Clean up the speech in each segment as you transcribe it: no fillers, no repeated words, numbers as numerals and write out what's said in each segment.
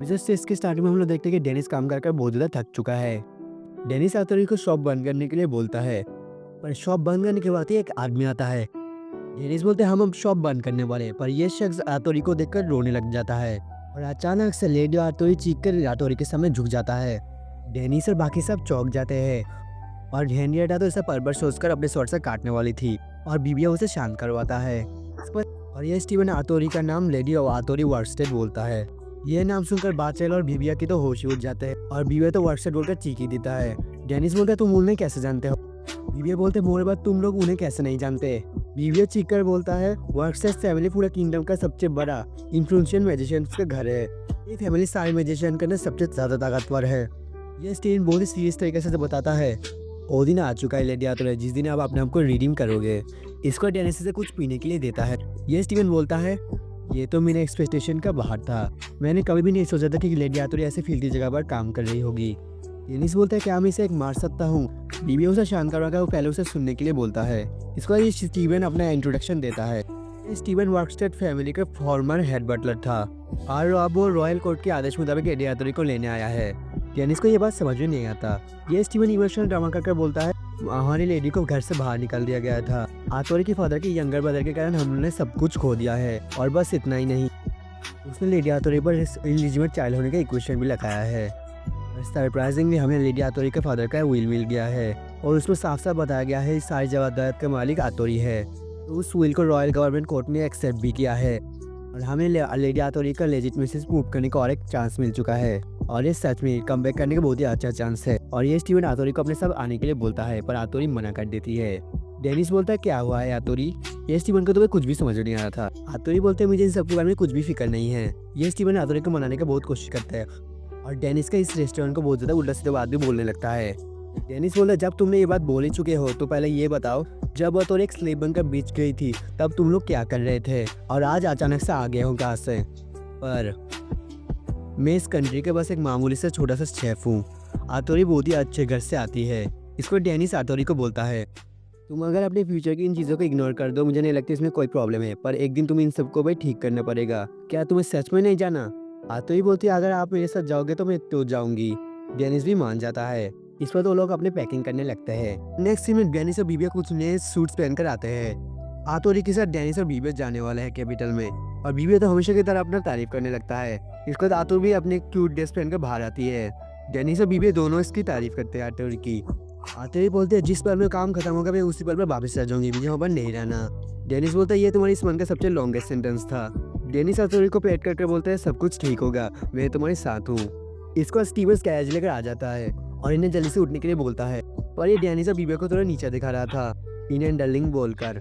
जैसे इसकी स्टार्टिंग में हम लोग देखते हैं कि डेनिस काम कर कर बहुत ज़्यादा थक चुका है। डेनिस आतोरी को शॉप बंद करने के लिए बोलता है, पर शॉप बंद करने के बाद ही एक आदमी आता है। डेनिस बोलते हैं हम अब शॉप बंद करने वाले हैं, पर यह शख्स आतोरी को देखकर रोने लग जाता है और अचानक से लेडी आतोरी चीख कर आतोरी के सामने झुक जाता है। डेनिस और बाकी सब चौंक जाते हैं और हेनरिएटा तो इसे परबर सोचकर अपने स्वord से काटने वाली थी और बीबिया उसे शांत करवाता है। इस पर और ये स्टीवन आतोरी का नाम लेडी आतोरी वर्स्टेड बोलता है। ये नाम सुनकर बाचेल और बीबिया की तो होश ही उड़ जाते हैं और बीबिया तो वर्स्टेड बोलकर चीख ही देता है। डेनिस बोलता है तुम उन्हें कैसे जानते हो? बीबिया बोलते मोरे बात तुम लोग उन्हें कैसे नहीं जानते? बीबिया चीख कर बोलता है वर्स्टेड फैमिली पूरा किंगडम का सबसे बड़ा इन्फ्लुएंशियल मैजिशियन का घर है। ये फैमिली सारे मैजिशियन के अंदर सबसे ज्यादा ताकतवर है। ये स्टीवन बहुत ही सीरियस तरीके से बताता है वो दिन आ चुका है लेडी आतोरी जिस दिन आप अपने आप को रिडीम करोगे। इसको डेनिस से कुछ पीने के लिए देता है। ये स्टीवन बोलता है ये तो मेरे एक्सपेक्टेशन का बाहर था। मैंने कभी भी नहीं सोचा था कि लेडी आतोरी ऐसे फील्डी जगह पर काम कर रही होगी। डेनिस बोलता है क्या मैं इसे एक मार सकता हूँ? बीबी उसे शांत करवाकर वो पहले उसे सुनने के लिए बोलता है। इसको ये स्टीवन अपना इंट्रोडक्शन देता है। ये स्टीवन वर्कस्टेड फैमिली का फॉर्मर हेड बटलर था और अब वो रॉयल कोर्ट के आदेश मुताबिक लेडी आतोरी को लेने आया है। डेनिस को ये बात समझ में नहीं आता। ये स्टीवन इमोशनल ड्रामा कर बोलता है हमारी लेडी को घर से बाहर निकाल दिया गया था। आतोरी के फादर के यंगर ब्रदर के कारण हमने सब कुछ खो दिया है और बस इतना ही नहीं, उसने लेडी आतोरी पर इलिजिबल चाइल्ड होने का इक्वेशन भी लगाया है। सरप्राइजिंगली हमें लेडी आतोरी के फादर का विल मिल गया है और उसमें साफ साफ बताया गया है सारी जवाबदारी का मालिक आतोरी है। तो उस विल को रॉयल गवर्नमेंट कोर्ट ने एक्सेप्ट भी किया है और हमें लेडी आतोरी का लेजिटिमेसी प्रूव करने का और एक चांस मिल चुका है और ये सच में कम बैक करने का बहुत ही अच्छा चांस है। और ये स्टीवन आतोरी को अपने साथ आने के लिए बोलता है पर आतोरी मना कर देती है। डेनिस बोलता है क्या हुआ है आतोरी? ये स्टीवन को तो कुछ भी समझ नहीं आ रहा था। आतोरी बोलते हैं मुझे इन सब के बारे में कुछ भी फिक्र नहीं है। ये स्टीवन आतोरी को मनाने का बहुत कोशिश करता है और डेनिस का इस रेस्टोरेंट को बहुत ज्यादा उल्टा सीधा बात भी बोलने लगता है। डेनिस बोलता है जब तुमने ये बात बोल ही चुके हो तो पहले ये बताओ जब आतोरी एक स्लेव बनकर बीच गई थी तब तुम लोग क्या कर रहे थे और आज अचानक से आ गए हो कहाँ से? पर मैं इस कंट्री के बस एक मामूली से छोटा सा शेफ हूँ। आतोरी बहुत ही अच्छे घर से आती है। इसको डेनिस आतोरी को बोलता है तुम अगर अपने फ्यूचर की इन चीज़ों को इग्नोर कर दो मुझे नहीं लगता इसमें कोई प्रॉब्लम है, पर एक दिन तुम इन सबको भी ठीक करना पड़ेगा। क्या तुम्हें सच में नहीं जाना? आतोरी बोलती है अगर आप मेरे साथ जाओगे तो मैं तो जाऊंगी। डेनिस भी मान जाता है। इस पर तो लोग अपने पैकिंग करने लगते हैं। नेक्स्ट सीन में डेनिस और बीबिया कुछ नए सूट्स पहनकर आते हैं। आतोरी के साथ डेनिस और बीबिया जाने वाले हैं कैपिटल में और बीबिया तो हमेशा की तरह अपना तारीफ करने लगता है। इसके बाद आतोरी भी अपने क्यूट ड्रेस पहनकर बाहर आती है। डेनिस और बीबिया दोनों इसकी तारीफ करते हैं आतोरी की। आतोरी बोलते हैं जिस पल में काम खत्म होगा मैं उसी पल में वापस आ जाऊंगी, मुझे वहाँ पर नहीं रहना। डेनिस बोलता है ये तुम्हारी इस मन का सबसे लॉन्गेस्ट सेंटेंस था। डेनिस आतोरी को पेट करके बोलते हैं सब कुछ ठीक होगा, मैं तुम्हारे साथ हूँ। इसको स्टीवन कैरेज लेकर आ जाता है और इन्हें जल्दी से उठने के लिए बोलता है, पर ये डेनिस और बीबिया को थोड़ा नीचे दिखा रहा था इन्हें डर्लिंग बोलकर।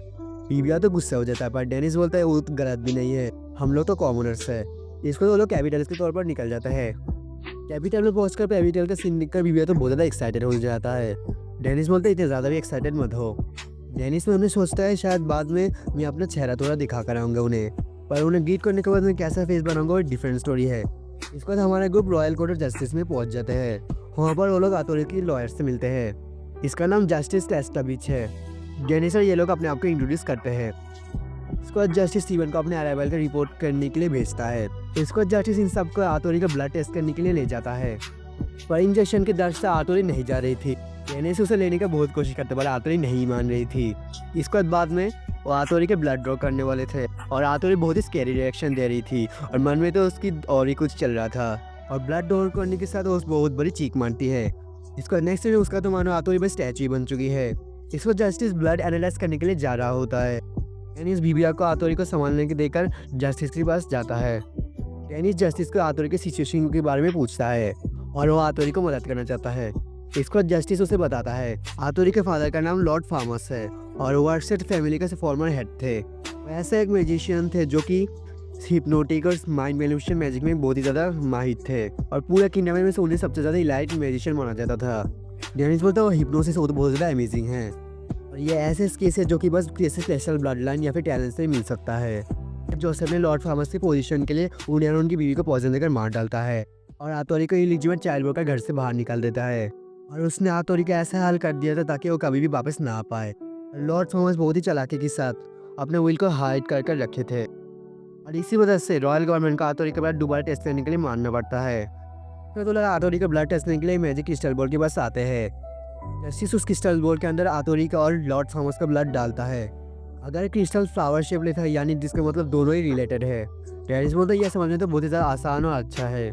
बीबिया तो गुस्सा हो जाता है पर डेनिस बोलता है वो तो गलत भी नहीं है, हम लोग तो कॉमनर्स है। इसको तो लोग कैपिटल्स के तौर पर निकल जाता है। कैपिटल में पहुंचकर कैपिटल का सीन देखकर बीबिया तो बहुत ज़्यादा एक्साइटेड हो जाता है। डेनिस बोलते है इतने ज़्यादा भी एक्साइटेड मत हो। डेनिस में उन्हें सोचता है शायद बाद में मैं अपना चेहरा थोड़ा दिखा कर आऊँगा उन्हें, पर उन्हें ग्रीट करने के बाद मैं कैसा फेस बनाऊंगा और डिफरेंट स्टोरी है। इसके बाद हमारा group royal court of justice में पहुंच जाते हैं। वहाँ पर वो लोग आतोरी की लॉयर से मिलते हैं। इसका नाम जस्टिस टेस्टाविच है। डेनिस और ये लोग अपने आप को इंट्रोड्यूस करते हैं। इसके बाद जस्टिस स्टीवन को अपने अराइवल का रिपोर्ट करने के लिए भेजता है। इसके बाद जस्टिस इन सबको आतोरी का ब्लड टेस्ट करने के लिए ले जाता है, पर इंजेक्शन के दर्द से आतोरी नहीं जा रही थी। डेनिस उसे लेने का बहुत कोशिश करते पर आतोरी नहीं मान रही थी। इसके बाद में वो आतोरी के ब्लड ड्रॉ करने वाले थे और आतोरी बहुत ही स्कैरी रिएक्शन दे रही थी और मन में तो उसकी और ही कुछ चल रहा था और ब्लड ड्रॉ करने के साथ वो बहुत बड़ी चीख मारती है। इसको नेक्स्ट में उसका तो मानो आतोरी बस स्टैचू बन चुकी है। इसको जस्टिस ब्लड एनालाइज करने के लिए जा रहा होता है। डेनिस बीबिया को आतोरी को संभालने के देकर जस्टिस के पास जाता है। डेनिस जस्टिस को आतोरी के सिचुएशन के बारे में पूछता है और वो आतोरी को मदद करना चाहता है। इसको जस्टिस उसे बताता है आतोरी के फादर का नाम लॉर्ड फार्मस है और वर्कस्टेड फैमिली के फॉर्मर हेड थे। वैसे एक मैजिशियन थे जो कि हिप्नोटिक और माइंड मैनिपुलेशन मैजिक में बहुत ही ज़्यादा माहिर थे और पूरे किंगडम में से उन्हें सबसे ज़्यादा इलाइट मैजिशियन माना जाता था। डेनिस बोलता है वो हिप्नोसिस वो तो बहुत ज़्यादा अमेजिंग है और ये ऐसे केस है जो कि बस किसी स्पेशल ब्लड लाइन या फिर टैलेंट से मिल सकता है। जोसेफ ने लॉर्ड फार्मस की पोजीशन के लिए उन्हें और उनकी बीवी को पॉइजन देकर मार डालता है और आतोरी को इलिजिबल चाइल्ड बोलकर घर से बाहर निकाल देता है और उसने आतोरी का ऐसा हाल कर दिया था ताकि वो कभी भी वापस ना आ पाए। लॉर्ड फार्मस बहुत ही चालाकी के साथ अपने विल को हाइड कर रखे थे। और इसी वजह से रॉयल गवर्नमेंट को आतोरी के बाद दोबारा टेस्ट करने के लिए मानना पड़ता है। फिर तो लगा आतोरी का ब्लड टेस्ट करने के लिए मैजिक क्रिस्टल बॉल के पास आते हैं। जस्टिस उस क्रिस्टल बॉल के अंदर आतोरी का और लॉर्ड थॉमस का ब्लड डालता है। अगर क्रिस्टल फ्लावर शेप लेता है यानी जिसका मतलब दोनों ही रिलेटेड है। डेनिस बोलता है यह समझने तो बहुत ही ज़्यादा आसान और अच्छा है।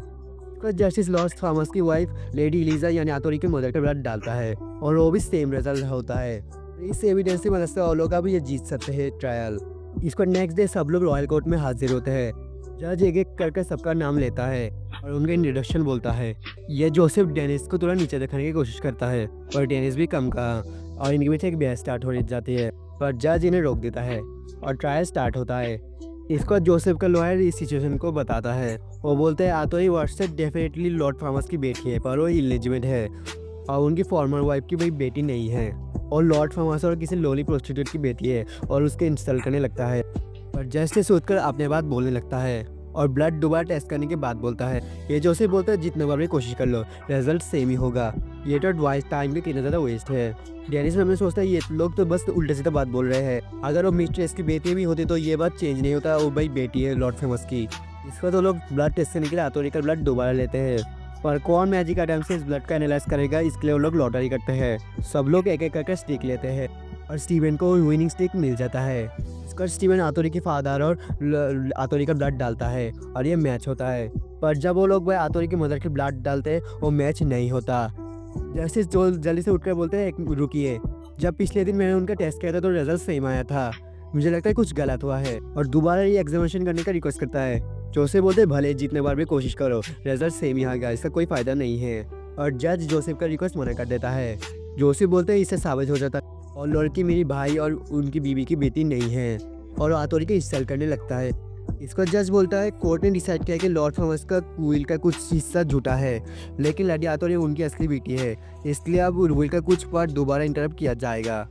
तो जस्टिस लॉर्ड थॉमस की वाइफ लेडी एलिजा यानी आतोरी के मदर का ब्लड डालता है और वो भी सेम रिजल्ट होता है। इस एविडेंस की मदद से और लोग भी ये जीत सकते हैं ट्रायल। इसको नेक्स्ट डे सब लोग रॉयल कोर्ट में हाजिर होते हैं। जज एक एक करके सबका नाम लेता है और उनका इंट्रोडक्शन बोलता है। ये जोसेफ डेनिस को थोड़ा नीचे दिखाने की कोशिश करता है पर डेनिस भी कम कहा और इनके बीच एक बहस स्टार्ट हो जाती है पर जज इन्हें रोक देता है और ट्रायल स्टार्ट होता है। इसको जोसेफ का लॉयर इस सिचुएशन को बताता है। वो बोलते हैं आतोरी वर्सेस डेफिनेटली लॉर्ड थॉमस की बेटी है पर वो इलिजिबल है और उनकी फॉर्मर वाइफ की भाई बेटी नहीं है और लॉर्ड थॉमस और किसी लोली प्रोस्टिट्यूट की बेटी है और उसके इंसल्ट करने लगता है। पर जस्टिस सोचकर अपने बात बोलने लगता है और ब्लड दोबारा टेस्ट करने के बाद बोलता है ये जोसेफ बोलता है जितने बार भी कोशिश कर लो रिजल्ट सेम ही होगा। ये तो टाइम भी कितना ज़्यादा वेस्ट है। डेनिस में सोचता है ये लोग तो बस उल्टे सीधा बात बोल रहे हैं। अगर वो मिस्ट्रेस की बेटी भी होती तो ये बात चेंज नहीं होता। वो भाई बेटी है लॉर्ड थॉमस की। इसका तो लोग ब्लड टेस्ट करने के लिए आतोरी का ब्लड दोबारा लेते हैं पर कौन मैजिक आइटम से इस ब्लड का एनालाइज करेगा इसके लिए वो लोग लॉटरी करते हैं। सब लोग एक एक करके स्टिक लेते हैं और स्टीवन को विनिंग स्टिक मिल जाता है। इसका स्टीवन आतोरी के फादर और आतोरी का ब्लड डालता है और ये मैच होता है। पर जब वो लोग भाई आतोरी की मदर के ब्लड डालते हैं वो मैच नहीं होता। जैसे जो जल्दी से उठकर बोलते हैं रुकिए, जब पिछले दिन मैंने उनका टेस्ट किया था तो रिजल्ट सेम आया था, मुझे लगता है कुछ गलत हुआ है और दोबारा ये एग्जामिनेशन करने का रिक्वेस्ट करता है। जोसेफ बोलते भले जितने बार भी कोशिश करो रिजल्ट सेम ही आएगा, इसका कोई फ़ायदा नहीं है और जज जोसेफ का रिक्वेस्ट मना कर देता है। जोसेफ बोलते हैं इससे साबित हो जाता है और लड़की मेरी भाई और उनकी बीवी की बेटी नहीं है और आतोरी के इंसल्ट करने लगता है। इसका जज बोलता है कोर्ट ने डिसाइड किया कि लॉर्ड थॉमस का विल का कुछ हिस्सा झूठा है लेकिन लेडी आतोरी उनकी असली बेटी है, इसलिए अब विल का कुछ पार्ट दोबारा इंटरप्ट किया जाएगा।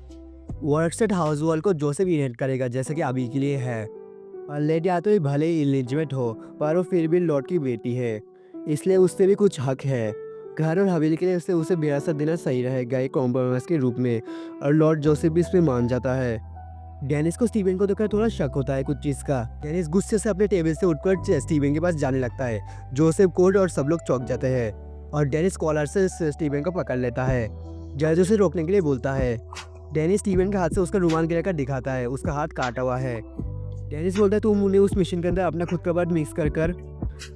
वर्कसेट हाउस वाल को जोसेफ इनहेरिट करेगा जैसे कि अभी के लिए है और लेडी आतोरी भले ही इलिजिबल हो पर वो फिर भी लॉर्ड की बेटी है, इसलिए उससे भी कुछ हक है। घर और हवेली के लिए उसे विरासत देना सही रहेगा एक कॉम्प्रोमाइज के रूप में और लॉर्ड जोसेफ भी इसमें मान जाता है। डेनिस को स्टीवन को देखकर थोड़ा शक होता है कुछ चीज़ का। डेनिस गुस्से से अपने टेबल से उठकर स्टीवन के पास जाने लगता है। जोसेफ कोर्ट और सब लोग चौंक जाते हैं और डेनिस कॉलर से स्टीवन को पकड़ लेता है। जज उसे रोकने के लिए बोलता है। डेनिस स्टीवन के हाथ से उसका रुमाल गिराकर दिखाता है, उसका हाथ काटा हुआ है। डेनिस बोलता है तुम उन्हें उस मिशन के अंदर अपना खुद का ब्लड मिक्स कर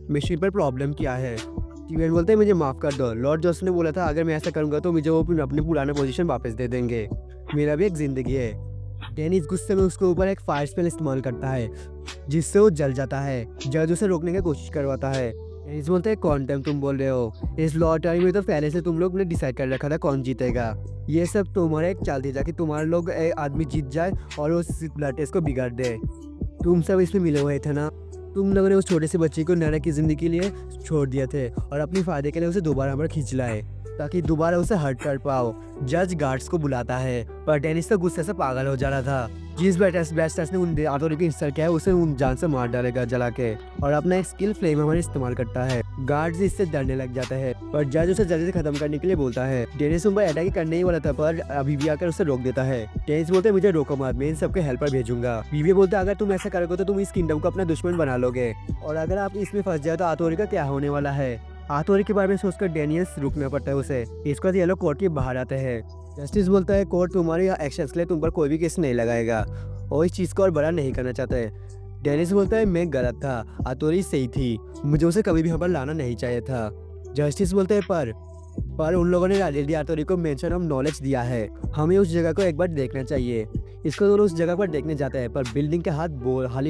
मिशन पर प्रॉब्लम किया है। स्टीवन बोलते हैं मुझे माफ़ कर दो, लॉर्ड जोसेफ ने बोला था अगर मैं ऐसा करूँगा तो मुझे वो अपनी पुराना पोजीशन वापस दे देंगे, मेरा भी एक ज़िंदगी है। डेनिस गुस्से में उसके ऊपर एक फायर स्पेल इस्तेमाल करता है जिससे वो जल जाता है। जज उसे रोकने की कोशिश करवाता है। डेनिस बोलता है कौन टाइम तुम बोल रहे हो, इस लॉटरी में तो पहले से तुम लोग ने डिसाइड कर रखा था कौन जीतेगा, ये सब तुम्हारा एक चाल थी ताकि तुम्हारे लोग आदमी जीत जाए और उस ब्लड टेस्ट को बिगाड़ दे। तुम सब इसमें मिले हुए थे ना, तुम लोगों ने उस छोटे से बच्चे को नरक की ज़िंदगी के लिए छोड़ दिया थे और अपनी फ़ायदे के लिए उसे दोबारा पर खींच लाए ताकि दोबारा उसे हर्ट कर पाओ। जज गार्ड्स को बुलाता है पर डेनिस तो गुस्से से पागल हो जा रहा था। जिस बैस्टर्स ने उन आतोरी को इंसल्ट किया है उसे उन जान से मार डालेगा जला के और अपना एक स्किल फ्लेम हमारे इस्तेमाल करता है। गार्ड्स इससे डरने लग जाते हैं पर जज उसे जल्दी से खत्म करने के लिए बोलता है। डेनिस उन पर अटैक करने ही वाला था पर अभी भी आकर उसे रोक देता है। डेनिस बोलते हैं मुझे रोको मत, मैं इन सबके हेल्पर भेजूंगा। बीवी बोलता है अगर तुम ऐसा करोगे तो तुम इस किंगडम को अपना दुश्मन बना लोगे और अगर आप इसमें फंस जाए तो आतोरी का क्या होने वाला है। आतोरी के बारे में सोचकर डेनियस रुकना पड़ता है उसे। इसके बाद ये लोग कोर्ट के बाहर आते हैं। जस्टिस बोलता है कोर्ट तुम्हारे एक्शंस के लिए तुम पर कोई भी केस नहीं लगाएगा और इस चीज़ को और बड़ा नहीं करना चाहते। डेनिस बोलता है मैं गलत था, आतोरी सही थी, मुझे उसे कभी भी यहाँ पर लाना नहीं चाहिए था। जस्टिस बोलते हैं पर उन लोगों ने लेडी आतोरी को मेंशन ऑफ नॉलेज दिया है, हमें उस जगह को एक बार देखना चाहिए। इसको दोनों उस जगह पर देखने जाते हैं पर बिल्डिंग के हाल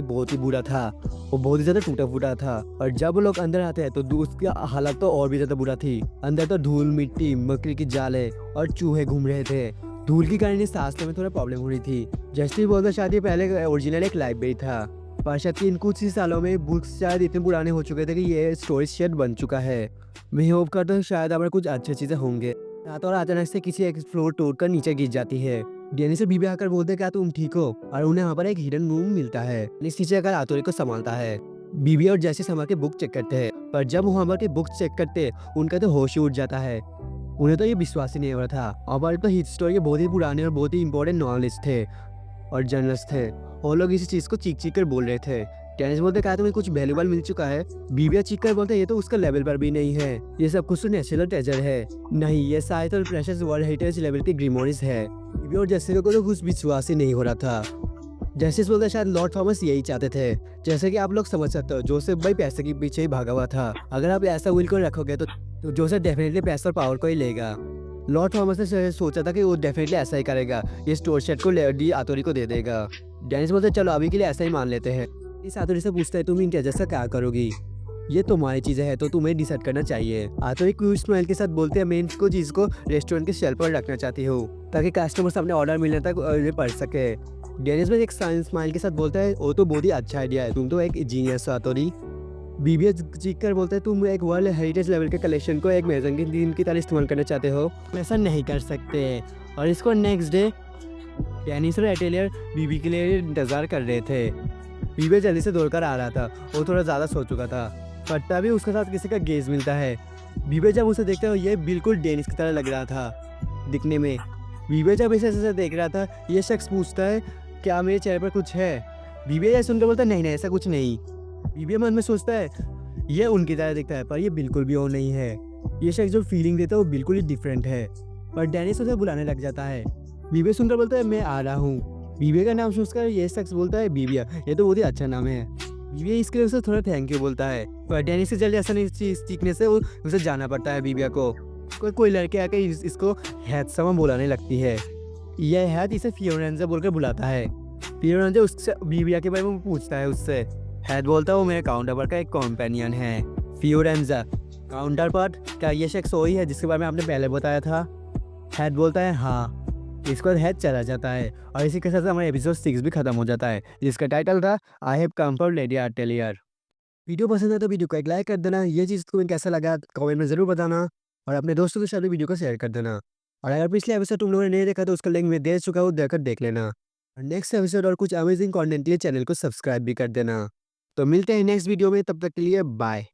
बहुत ही बुरा था, वो बहुत ही ज़्यादा टूटा फूटा था और जब लोग अंदर आते हैं तो उसकी हालत तो और भी ज़्यादा बुरा थी। अंदर तो धूल मिट्टी मकड़ी की जाले और चूहे घूम रहे थे। धूल के कारण सांस लेने में थोड़ा प्रॉब्लम हो रही थी। जस्टिस बोलता शायद ये पहले ओरिजिनल एक लाइब्रेरी था पर शायद इन कुछ ही सालों में बुक्स शायद इतने पुराने हो चुके थे कि ये स्टोरेज शेड बन चुका है। मैं होप करता हूँ शायद हमारे कुछ अच्छी चीज़ें होंगे। रात और अचानक से किसी एक फ्लोर तोड़कर नीचे गिर जाती है। डेनिस से बीबी आकर बोलते क्या तुम ठीक हो और उन्हें वहाँ पर एक हिडन रूम मिलता है। डेनिस नीचे आकर आतोरी को संभालता है। बीबी और जैसे संभाल के बुक चेक करते हैं पर जब वो वहाँ के बुक चेक करते उनका तो होश ही उड़ जाता है। उन्हें तो ये विश्वास ही नहीं हो रहा था। और तो हिस्टोरी के बहुत ही पुराने और बहुत ही इंपॉर्टेंट नॉलेज थे और जर्नलिस्ट थे और लोग इसी चीज़ को चीख चीख कर बोल रहे थे। डेनिस बोलते कहा तुम्हें कुछ वैल्यूबल मिल चुका है। बीबिया चीख कर बोलते ये तो उसका लेवल पर भी नहीं है, ये सब कुछ तो नेचुरल ट्रेजर है। नहीं, ये शायद और प्रेशियस वर्ल्ड हेरिटेज लेवल की ग्रीमोरीज है। बीबी और जैसे को तो कुछ विश्वास ही नहीं हो रहा था। जस्टिस बोलते शायद लॉर्ड थॉमस यही चाहते थे। जैसे कि आप लोग समझ सकते हो, जोसेफ भाई पैसे के पीछे ही भागा हुआ था। अगर आप ऐसा विल को रखोगे तो जोसेफ डेफिनेटली पैसा और पावर को ही लेगा। लॉर्ड थॉमस ने सोचा था कि वो डेफिनेटली ऐसा ही करेगा, ये स्टोर शेड को डी आतोरी को दे देगा। डेनिस बोलते चलो अभी के लिए ऐसा ही मान लेते हैं। इस आतोरी से पूछता है तुम इन ट्रेजर से क्या करोगी, ये तुम्हारी चीज़ें हैं तो तुम्हें डिसाइड करना चाहिए। आतोरी क्यूट स्माइल के साथ बोलते हैं मैं इसको चीज़ को रेस्टोरेंट के शेल्फ पर रखना चाहती हूँ ताकि कस्टमर्स अपने ऑर्डर मिलने तक पढ़ सके। डेनिस में एक स्माइल के साथ बोलता है वो तो बहुत ही अच्छा आइडिया है, तुम तो एक जीनियस हो आतोरी। बीबीए चीख कर बोलते हैं तुम एक वर्ल्ड हेरिटेज लेवल के कलेक्शन को एक म्यूजियम दिन की तरह इस्तेमाल करना चाहते हो, ऐसा नहीं कर सकते। और इसको नेक्स्ट डे डेनिस और एटेलियर बीबी के लिए इंतज़ार कर रहे थे। बीबी जल्दी से दौड़कर आ रहा था, वो थोड़ा ज़्यादा सो चुका था, पर तभी उसके साथ किसी का गेज मिलता है। बीबी जब उसे देखते हो ये बिल्कुल डेनिस की तरह लग रहा था दिखने में। बीबी जब इसे ऐसे देख रहा था, ये शख्स पूछता है क्या मेरे चेहरे पर कुछ है। बीबी ये सुनकर बोलता है नहीं नहीं ऐसा कुछ नहीं। बीबी मन में सोचता है ये उनकी तरह दिखता है पर ये बिल्कुल भी वो नहीं है, ये शख्स जो फीलिंग देता है वो बिल्कुल ही डिफरेंट है। पर डेनिस उसे बुलाने लग जाता है। बीबी सुनकर बोलता है मैं आ रहा हूँ। बीबी का नाम सोचकर ये शख्स बोलता है बीबिया, ये तो बहुत ही अच्छा नाम है। बीबी इसके लिए उसे थोड़ा थैंक यू बोलता है, पर डेनिस से जल्दी ऐसा नहीं सीखने से उसे जाना पड़ता है बीबिया को। कोई लड़के आकर इसको हैत समा बुलाने लगती है। यह हैत इसे फियोरेंजा बोलकर बुलाता है। फियोरेंजा उससे बीबिया के बारे में पूछता है उससे। हैत बोलता है वो मेरे काउंटर पार्ट का एक कॉम्पेनियन है। फियोरेंजा काउंटर पार्ट, क्या ये शख्स वही है जिसके बारे में आपने पहले बताया था? हैत बोलता है हाँ। इसके बाद हैत चला जाता है और इसी के साथ हमारा एपिसोड 6 भी खत्म हो जाता है जिसका टाइटल था I have come for lady आर्टेलियर। वीडियो पसंद है तो वीडियो को एक लाइक कर देना। ये चीज़ तुम्हें कैसा लगा कमेंट में ज़रूर बताना और अपने दोस्तों के साथ भी वीडियो को शेयर कर देना। और अगर पिछले एपिसोड तुम लोगों ने नहीं देखा तो उसका लिंक मैं दे चुका हूँ, देकर देख लेना। और नेक्स्ट एपिसोड और कुछ अमेजिंग कंटेंट के लिए चैनल को सब्सक्राइब भी कर देना। तो मिलते हैं नेक्स्ट वीडियो में, तब तक के लिए बाय।